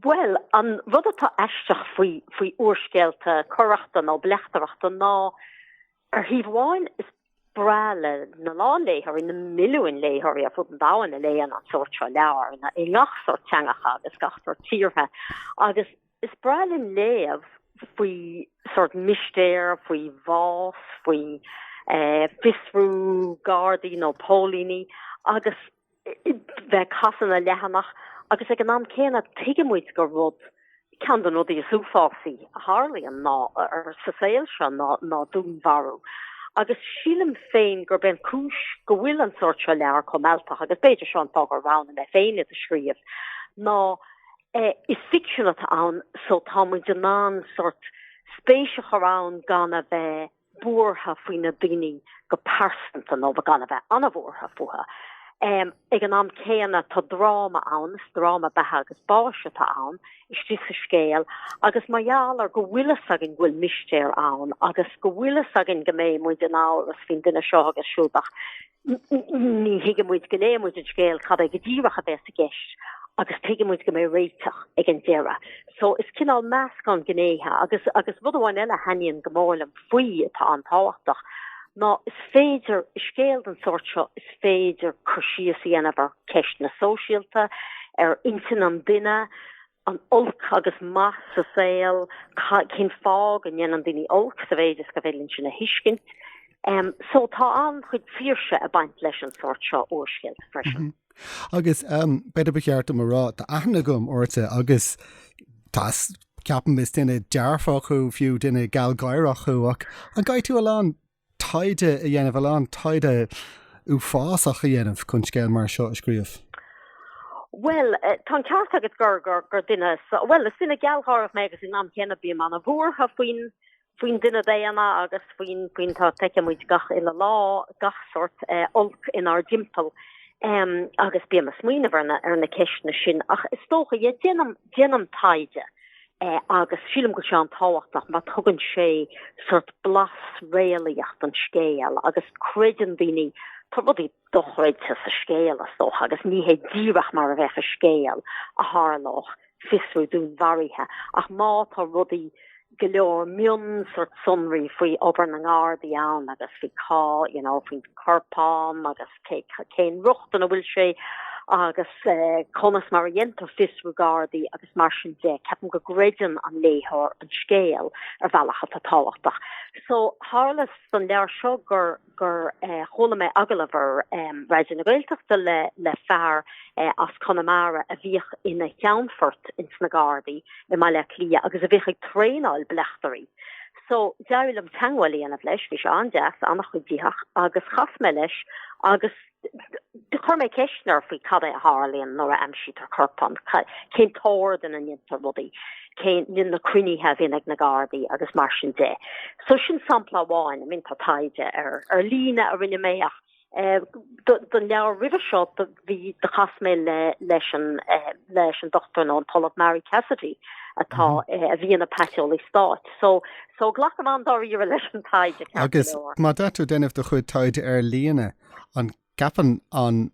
Well, an rud atá eisteach faoi uircéalta choireachta nó bleachtareachta ná híomháin is brale na láléthir in na milliúin léthirí a fud an dáin a léan an sortse leabhar i ngach sort teangacha agus gach sort tíortha agus is brale léamh faoi sort bleachtaire, faoi fáth, faoi fisrú gardaí nó pólíní agus bheith casan a lehanach agus ag an am céanna tuigemuid gur rud cean den rud í súfásaí a Harlaíon ná ar sa scéal se ná dúnmharú. Agus sílim féin gur ben cúis go bhfuil an sort se leabhar comeltach agus beidir seán tágur rán a féin is a scríomh ná is fictionata ann so támuid den ná sort spéisiach arán gan a bheith buórtha faoin na daoine go persanta nó gan a bheith anna bhuórtha fuha. Ag an am céanna tá dráma ann, dráma bethe agus báisitá ann, is tí sa scéal, agus maiall ar go bhfuilas agin bhfuil bleachtaire ann, agus go bhfuilas agin go mé muid an áras fin duine seo agus siúbach. Ní hiige muid go lé muid an scéal cad ag go ddíracha bheith sa gceist, agus tuige muid go mé réiteach ag an déire. So is cinál measc an gnéthe, agus bud amháin eile haíonn go málam faoi atá an táhachtach. Ná is féidir is scéal an sort seo is féidir chuisias dhéanamh ceist na sóisialta intin an duine an olc agus math sa scéal cin fág an dhéanam duine olc sa bhéidir go bhfuilinn sin na hiiscint. So tá an chuid fíorse a baint leis an sort seo uircéal freisin. Agus beidir becheart am rá tá aithna gom orte agus tá ceapan is duine dearfá chu fiú duine gal gaireach chu ach an gaiith tú aláán taide a dhéanamh aláán taide ú fásach a dhéanamh chun scéal mar seo a scríomh. Well, tá ceart agad gur duine well is duine gealthárach mé agus in am chéanna bí man a bhuairtha faoin duine déana agus faoin tá teice muid gach ina lá gach sort olc in our dimpel agus bí a smuoine ar na ceist na sin ach is tócha dhé déanam taide. Agus sílim go seán táhachtach má thugann sé sort blas réalaíocht an scéal agus creidan daoine tá rudí dochreidte sa scéal as dóch agus ní hé díreach mar a bheith a scéal a thárlách fisrú dún bharithe ach má tá rudí go leor mion sort sunraí faoi obair na ngádaí ann agus faoi faoi corpán agus cén ruchtan a bhfuil sé agus conas mar dhéanta fisrú gardaí agus mar sin dé ceapan go greidan an léthir an scéal ar bhealach a táhachtach. So hálas san leir seo gur chola mé agalabhar réidir na Gaeltachta le fear as Connemara a bhíoch ina cheanfort in sna gardaí i mai le clia agus a bhíoch ag tréáil bleachtarí. So deirlam teanghfuil ana leis bhí se an deas annach chuidíach agus chas me leis agus de chur mé ceisnar faoi cad a Harlaíon nó a amsít ar corpan cén tóir den an dhéantar rudí cén na cruiníthe bhíon ag na gardaí agus mar sin dé. So sin sampla bháin a minn tá taide ar lína a rinne méach den leabhar river seo bhí de chas mé leis an dochtar nó an Tullab Mary Cassidy atá a bhíon a patiolí stáit. So ghlach an andáí ar leis an taide. Agus má dátú déanamh do chuid taide ar lína an gapan an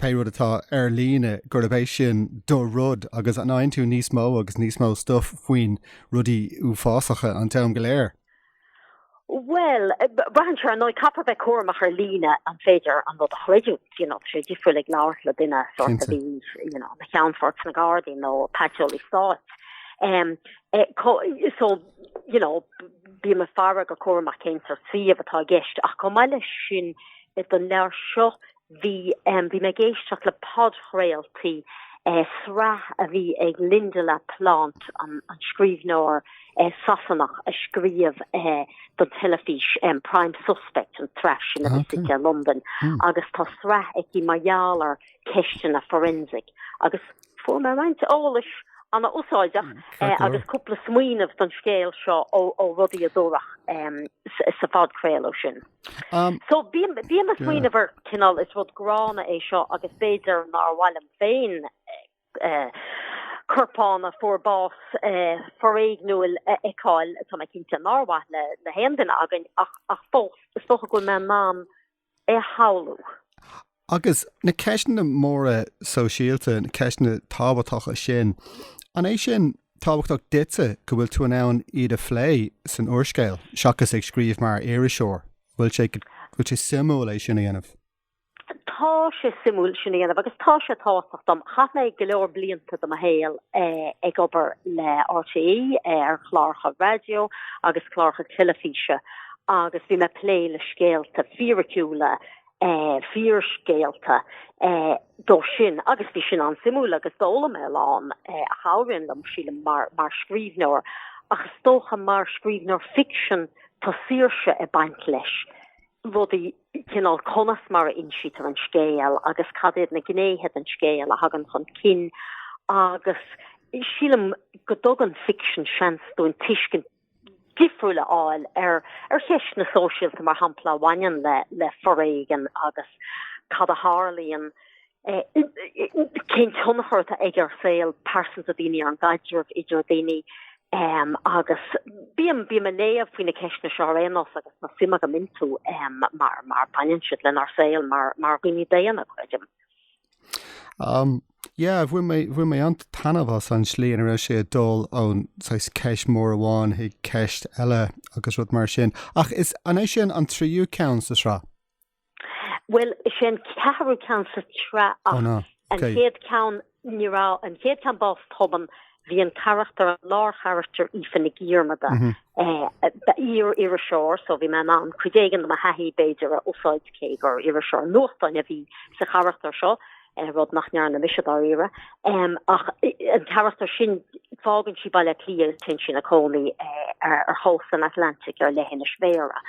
peirúd atá ar lína gur a bhééis sin do rud agus an aon tú níos mó agus níos mó stuff faoin rudí ú fásacha an tam go léir. Well, Brancher no cappa be cormach ar lína an féidir an rud a chréidú, sé difriúil ag náirla duine sort of these, na cheanforts na gardaí nó patiolí stáit. So, bí me farra go cormach céint ar tríomh atá gceist ach go meile sin den leir seo bhí me géisteach le podchréaltaí sra a bhí ag linde le plant an scríbhneoir Sassanach a scríomh don telefís Prime Suspect an thresh in the city of London agus tá sra ag í maiall ar ceistin a forensic agus fu me roint ólis an a úsáideach agus cúpla smuoineh don scéal seo ó rudí a dúrach sa fad créaló sin. So bí a smuoineh cinál is rud grána é seo agus béidir ná bhhailm féin Corpán a fórbás foréignúil eáil tá me cinnte náhaith le héandan agan ach fós is socha go me nám háú. Agus na ceisna móra sóisialta na ceisna tábhatácha sin An é sin táhachtach ditse go bhfuil tú ann iad a phlé san urscéal seachas ag scríomh mar éiriseoir. Bhfuil sé simú é sin dhéanamh. Tá sé simúil sin dhéanamh agus tá sé táach dom chana ag go leor blianta am a héal ag obair le RTE ar chláircha radio agus chláircha telefíse agus bhí me plé le scéalta fíoriciúla fíor scéalta dó sin agus bhí sin an simúil agus dóla me lán a háirinn am síle mar scríbhneoir agus dócha mar scríbhneoir fiction tá síorse a baint leis. Rudi cinál conas mar insítar an scéal agus cadéad na gnéhead an scéal a hagan chun cin agus sílam godogan fiction seans doin tiiscin difriúile áil ar cheist na socialta mar hampla bhainean le foréigen agus cad a hálíon cén tunnachirta ag ar saoil persons a daoine ar an gaidirh idir daoine agus bíam a léamh faoine ceisna searénos agus na sima go mintú mar bain siad le ar saoil mar gine déanana chuidim. bhfuil mé an tanmhas an slíon ra sé dul ón ceist mór amháin ag ceist eile agus rud mar sin. Ach is an é sin an tríú count is rá? Well, sin ceathrú count sa tre an chéad count nírá an chéad count bás toban hí an charachtar an lár charachtar ifan na gíormada ír iriseoir so bhí me an chuidégan am a haí beidir a úsáid céig ar iriseoir nuachtain a bhí sa charachtar seo rud nach near na misisiad áíire ach an charachtar sin fágann si bailile clíal tin sin a cónaí ar hós an Atlantic ar lehin na svéra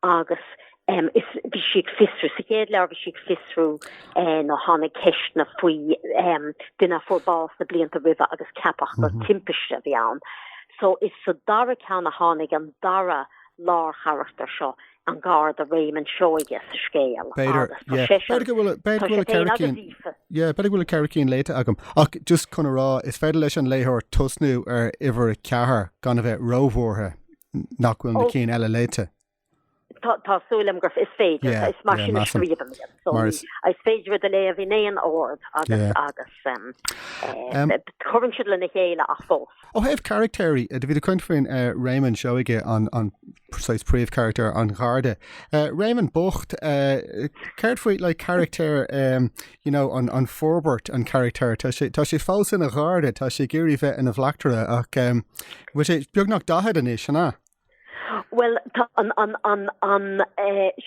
agus is bhí siad fisrú sa chéad leabhar bhí siad fisrú nó hána ceist na faoi duine fórbás na blianta riva agus ceapach na timpiste bhí an. So is sa dara ceann a hánig an dara lár charachtar seo an gard a réim an seoige sa scéal. Beidir bhfuil a caracín léite agam. Ach just chun rá is féidir leis an léthir tosnú ar ihar cethar gan a bheith rómhórtha nach bhfuil na cín eile léite. Tá súlam graf is féidir is mar sin scríban so is féidir a le bhí néan ord agus chuann siad le na chéile ach fós. Ó hebh charactéirí a bhí a chuint faoin Raymond seoige an precise príomh character an Garda. Raymond Bocht céirt faoi le character an Forbert an character tá sé fás in a Garda tá sé géirí bheith ina bhleachtaire ach bhfuil sé beagnach dahead in is sinna. Well, an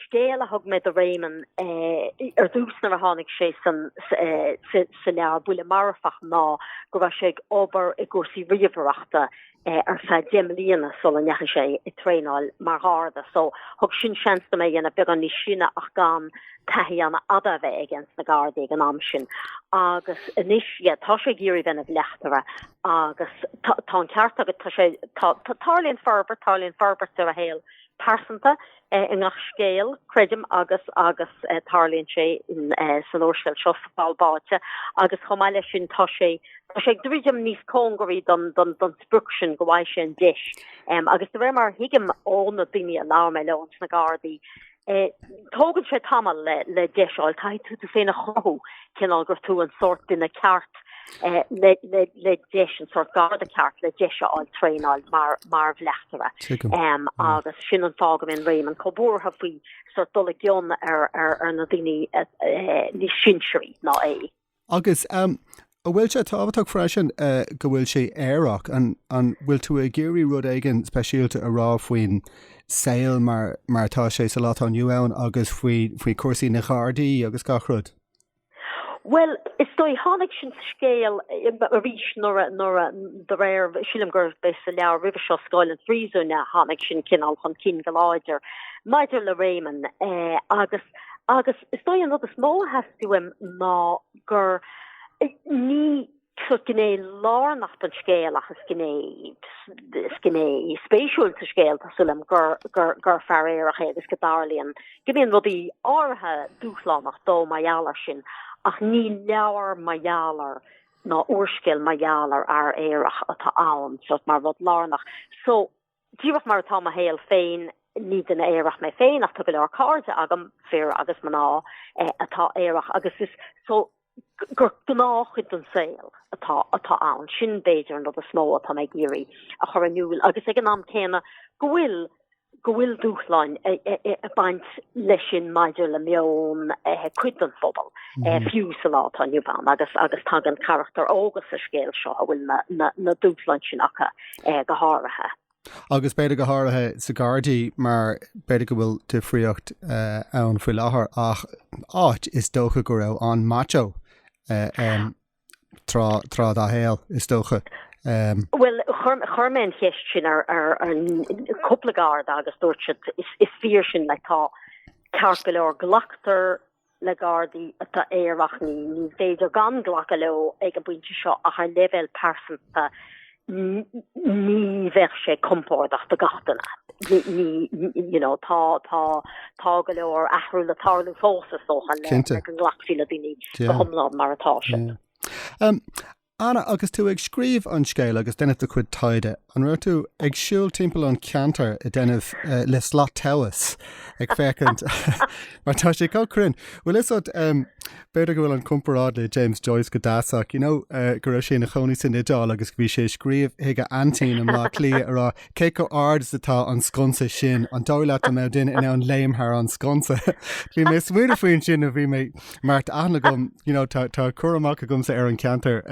scéal a thug me a réimen ar dúsnar a tháinig sé san leabhar buile marfach ná go bhfuil sé obair i gcúsaí riamhreachta ar sa déimlíana sol an necha sé i tréáil mar háda so thug sin seansta mé dhéana beag an ní sinna ach gan taithí anna ada bheith against na Gardaí an am sin agus inis tá sé géirí bheith na bhleachtaire agus tá an ceart agad tá sé Tarlíonn Ferbert ar a héal persanta in nach scéal credim agus Tarlíonn sé in san urscéal seo Sa Pholl Báite agus chomáile sin tá sé drídum níos cóngarí don spruction go bhaid sé an deis agus de bhfuir mar hiigim ón na daoine a lá me leons na Gardaí. Tógann sé tamil le deisiáil cai tú féin a chothú cinál gur tú an sort duine ceart le deis an sort garda ceart le deisiáil tréáil mar bhleachtaire agus sin an fágam in réim an cobúr ha faoi sort dul gion ar na daoine ní sinseí ná é. Agus a bhfuil sé táhaach freisin go bhfuil sé éireach an bhfuil tú a géirí rud aigen speisialta a rá faoin saoil mar tá sé sa lá an UAn agus faoi cuasaí na Gardaí agus gachrud. Well, is dói hánig sin scéal a rís nor de réir sílim gur be sa leabhar ribh seo Scoil an Frísú na hánig sin cinál chun cin goláidir maidir le réimen agus is dói an rud is mó heúim ná gur ní so gné lánach an scéal achas gné spéisiúil sa scéal tá sulam gur fearéir a chéad is go darlíonn gibíon rudí áthe dúchlánach dó maialar sin ach ní leabhar maialar ná urscéal maialar ar éireach atá ann so mar rud lánach so díbh mar tá a héal féin ní den éireach mé féin ach tu go leor cáirde agam fear agus maná atá éireach agus is so gur gnáchuid an saoil atá ann sin béidir an a smó atá me géirí a chur anúil agus ag an am céna gohfuil dúchlein a baint leis sin maidir le meon cuid an fphobal fiú sa lá an Newban agus tag an charachtar ógus a scéal seo a bhfuil na dúchlein sin acha go háirithe. Agus beidir go háirithe sa Gardaí mar beidir go bhfuil difriocht ann faoi láthair ach áit is dócha go raibh an macho trá dá héal is dócha. Well churmen heist sin ar an coplagáard agus dúirt is fear sin le tá cearca leor glachtar le Gardaí atá éarach ní féidir gan ghlacha leo ag a buinte seo a haar level persanta ní bheith sé compórdaach do gatainna. Ní tá go leor ahrú le tarlú fósa sóchan le an ghlachfíle daoine go thomlád mar atá sin. Anna, agus tú ag scríomh an scéal agus denmh do chuid taide, an raibh tú ag siúil timpeall an ceantar i denmh le slát tewas ag fécant mar tá sé cá crin. Well is beidir go bhfuil an comparáid le James Joyce go dasach, go raibh sé na choní san idáil agus bhí sé scríomh ag a antín am lá clí ará cé go ards atá an sconsa sin an dáile a mé duine in an léimthar an sconsa. Bhí mé smuoine faoin sin a bhí mé mart ana gom tá curamach a gom sa ar an ceantar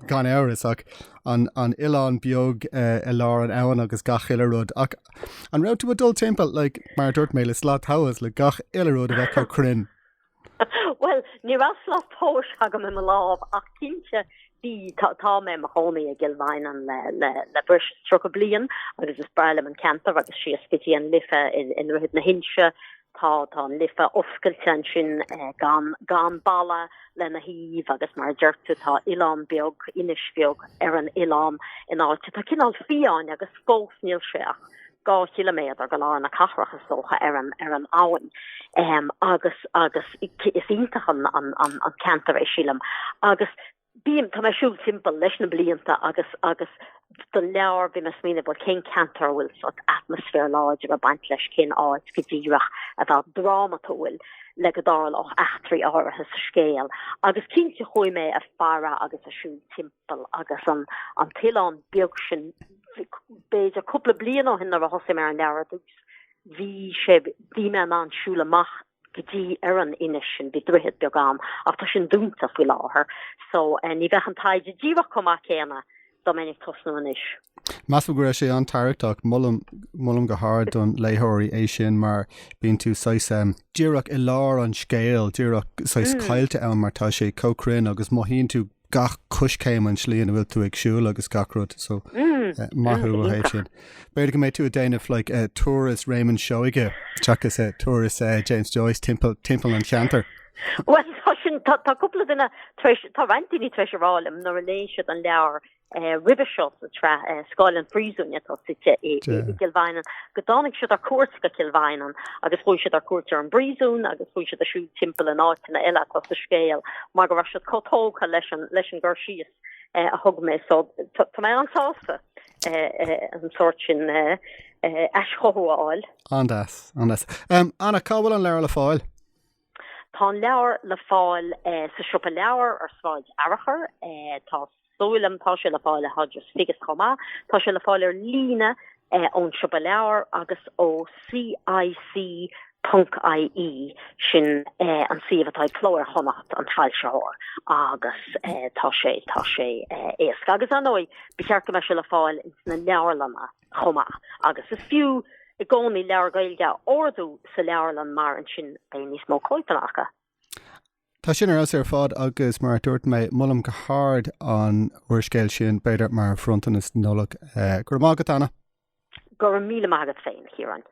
gan éras ach an Ián beag i lá an ann agus gach ileród ach an raibh tú a dul timpeall le mar dúirt mé le slát hawas le gach ileród a bheith crin. Well, ní ras slát tóis agam im láb ach cínte bí tá mé a chonaí a gilmhainan le bris tro a blian agus is breile an cantar agus si scití an lifa in ruhid na hinse tá an lifa oscailte sin gan balla le na híh agus mar deirtu tá Ián beag inis beag ar an Ián in áilte tá cinál fiáin agus fós níl seach 2 kilometer go lá na cachracha socha ar an áin agus is ítach an cantar é sílam agus bíam tá me siúil timppel leis na blianta agus do leabhar bhí me smíine bud cén cantar bhfuil sort atmosfér láidir a baint leis cin áid go ddíireach a bheit drama bhfuil le go dáil ó achtrií áirithe sa scéal agus cínte chuoi mé a fara agus a siúil timppel agus an tián beag sin béidir cúpla blian ó hinna a hosa mar an leabhar dús bhí me an siúlamach gotí ar an inis sin bhí druihead beag am ach tá sin dúnta faoi láthair so ní bheith an taide díomh comá céna do minic tosna an is. Mas go raibh sé an tarachtaach mollam go hard don léthirí é sin mar bíonn tú díreach i lár an scéal díreach caiilte ann mar tá sé cócrin agus mohíonn tú gach cuscéim an slíon bhfuil tú ag siúil agus gacrúd so maithú héit sin. Beidir go méid tú a déanamh le turas Raymond Seoige teachas turas James Joyce timpeall an cheantar. Well tá cúpla duine tá rantíní treisirálim nó rééisisiad an leabhar ribershots sáil an fríúne tá site i Kilvainan go dánig siad ar cuasa Kilvainan agus fú siad ar cuatar an bríún agus fú siad a siú timppel an áitina eile chu sa scéal mar go siad cotócha leis an gur sios a thug mé so tá mé ansásta an sort sin eischoáil. Andas. Anna cábhfuil an leabhar le fáil? Tá leabhar le fáil sa siúpa leabhar ar sváid arachar tá Solam tá sé le fáile hadras figus comá, tá sé le fáile ar lína ón siúpa leabhar agus ó CIC.ie sin an siomhatá chlóir chonacht an chailseáir agus tá sé éasc agus an óid Bhí Ciarán me se le fáil na leabharlanna chomá agus is fiú i gcónaí leabhar gailge orú sa leabharlan mar an sin níos mó coitanachcha. Tá sin ar fád agus mar dúirt mé mollam go hard an uircéal sin beidir mar frontan is Nollaig. Gur mágad Anna? Gur míle mágad féin, Ciarán.